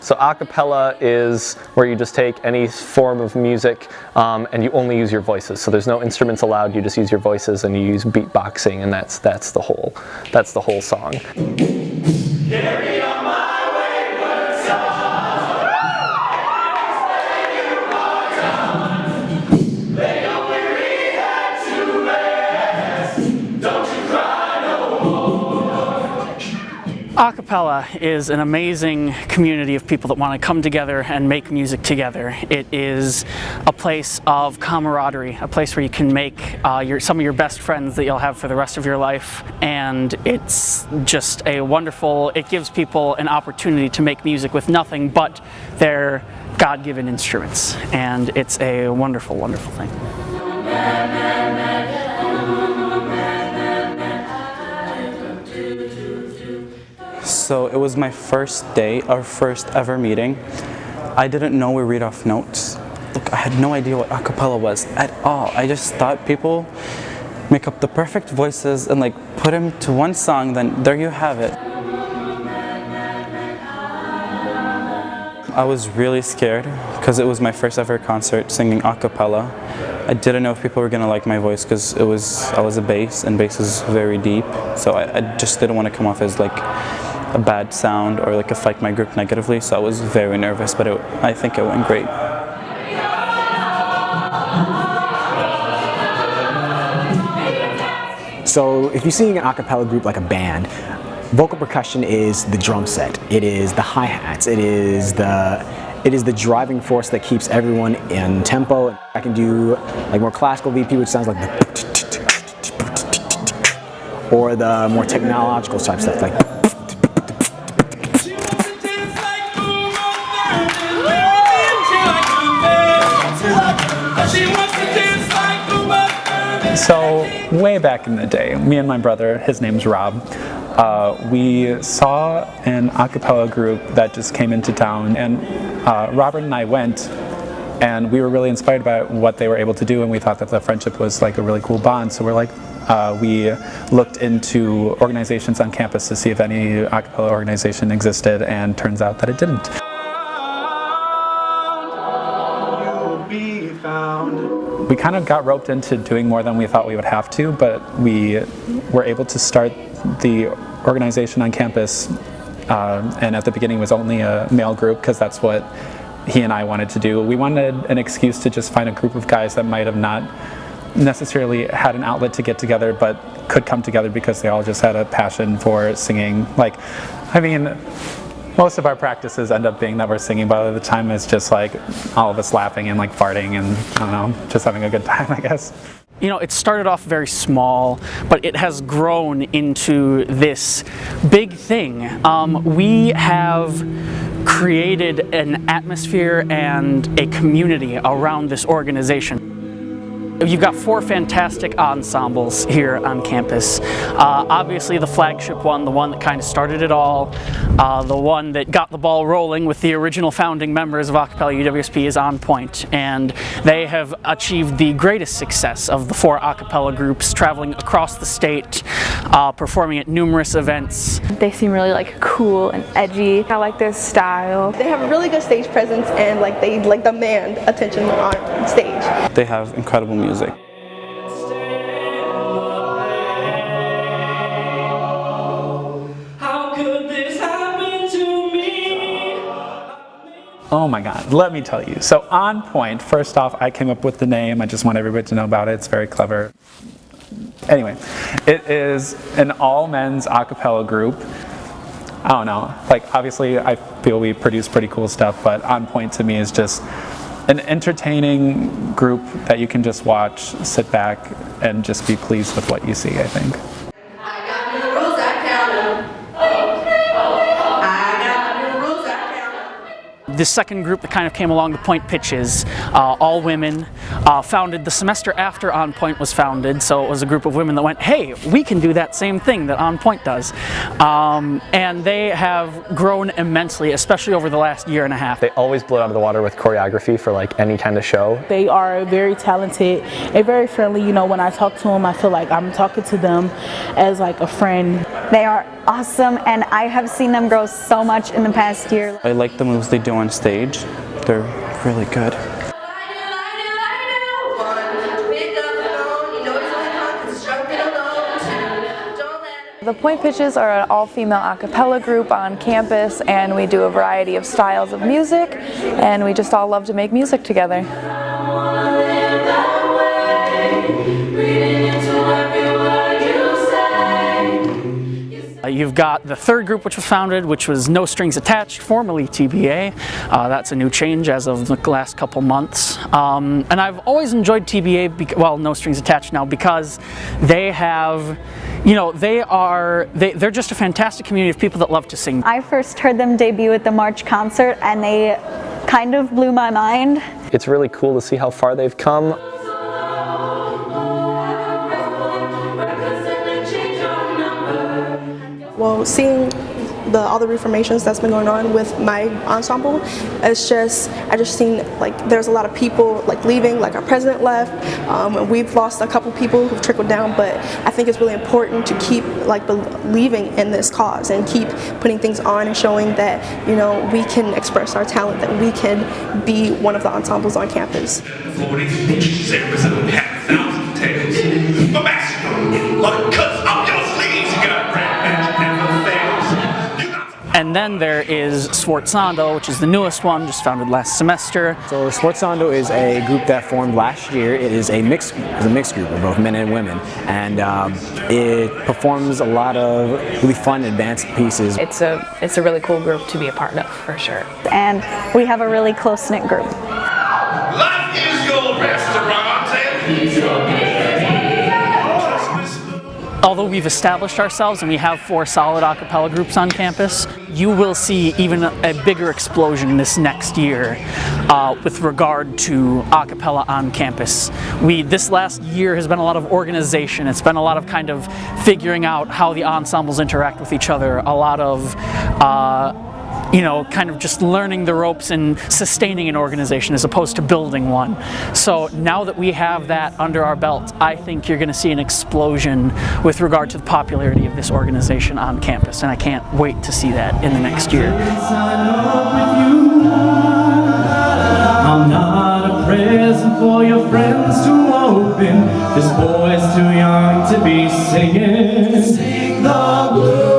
So a cappella is where you just take any form of music and you only use your voices. So there's no instruments allowed. You just use your voices and you use beatboxing, and that's the whole song. Carry on my wayward son. You are done. Lay your weary head to rest. Don't you cry no more. A Cappella is an amazing community of people that want to come together and make music together. It is a place of camaraderie, a place where you can make some of your best friends that you'll have for the rest of your life, and it's just a wonderful, it gives people an opportunity to make music with nothing but their God-given instruments, and it's a wonderful, wonderful thing. So it was my first day, our first ever meeting. I didn't know we read off notes. Look, I had no idea what a cappella was at all. I just thought people make up the perfect voices and like put them to one song, then there you have it. I was really scared because it was my first ever concert singing a cappella. I didn't know if people were gonna like my voice because I was a bass, and bass is very deep. So I just didn't want to come off as like a bad sound or like affect my group negatively. So I was very nervous, but I think it went great. So if you're seeing an a cappella group like a band, vocal percussion is the drum set, it is the hi-hats, it is the driving force that keeps everyone in tempo. I can do like more classical VP, which sounds like the, or the more technological type stuff like. So way back in the day, me and my brother, his name's Rob, we saw an a cappella group that just came into town, and Robert and I went, and we were really inspired by what they were able to do, and we thought that the friendship was like a really cool bond. So we're like, we looked into organizations on campus to see if any a cappella organization existed, and turns out that it didn't. We kind of got roped into doing more than we thought we would have to, but we were able to start the organization on campus, and at the beginning it was only a male group because that's what he and I wanted to do. We wanted an excuse to just find a group of guys that might have not necessarily had an outlet to get together, but could come together because they all just had a passion for singing. Like, I mean, most of our practices end up being that we're singing, but at the time it's just like all of us laughing and like farting and I don't know, just having a good time, I guess. You know, it started off very small, but it has grown into this big thing. We have created an atmosphere and a community around this organization. You've got 4 fantastic ensembles here on campus. Obviously the flagship one, the one that kind of started it all, the one that got the ball rolling with the original founding members of A Cappella UWSP is On Point, and they have achieved the greatest success of the 4 a cappella groups, traveling across the state, performing at numerous events. They seem really like cool and edgy. I like their style. They have a really good stage presence, and like they demand attention on stage. They have incredible music. Oh my God, let me tell you. So On Point, first off, I came up with the name. I just want everybody to know about it. It's very clever. Anyway, it is an all-men's a cappella group. I don't know, like obviously I feel we produce pretty cool stuff, but On Point to me is just an entertaining group that you can just watch, sit back, and just be pleased with what you see, I think. The second group that kind of came along, the Point Pitches, all women, founded the semester after On Point was founded, so it was a group of women that went, hey, we can do that same thing that On Point does. And they have grown immensely, especially over the last year and a half. They always blow it out of the water with choreography for like any kind of show. They are very talented and very friendly. You know, when I talk to them, I feel like I'm talking to them as like a friend. They are awesome, and I have seen them grow so much in the past year. I like the moves they do on stage. They're really good. The Point Pitches are an all-female a cappella group on campus, and we do a variety of styles of music, and we just all love to make music together. You've got the third group which was founded, which was No Strings Attached, formerly TBA. That's a new change as of the last couple months. And I've always enjoyed TBA, well, No Strings Attached now, because they have, you know, they're just a fantastic community of people that love to sing. I first heard them debut at the March concert, and they kind of blew my mind. It's really cool to see how far they've come. Well, seeing all the reformations that's been going on with my ensemble, I just seen like there's a lot of people like leaving, like our president left, and we've lost a couple people who've trickled down, but I think it's really important to keep like believing in this cause and keep putting things on and showing that, you know, we can express our talent, that we can be one of the ensembles on campus. And then there is Sforzando, which is the newest one, just founded last semester. So Sforzando is a group that formed last year. It is a mixed group of both men and women, and it performs a lot of really fun advanced pieces. It's a really cool group to be a part of, for sure. And we have a really close-knit group. Life is your restaurant and Although we've established ourselves and we have 4 solid a cappella groups on campus, you will see even a bigger explosion this next year with regard to a cappella on campus. This last year has been a lot of organization. It's been a lot of kind of figuring out how the ensembles interact with each other, a lot of you know, kind of just learning the ropes and sustaining an organization as opposed to building one. So now that we have that under our belt, I think you're going to see an explosion with regard to the popularity of this organization on campus, and I can't wait to see that in the next year. I'm not a present for your friends to open. This boy's too young to be singing. Sing the blues.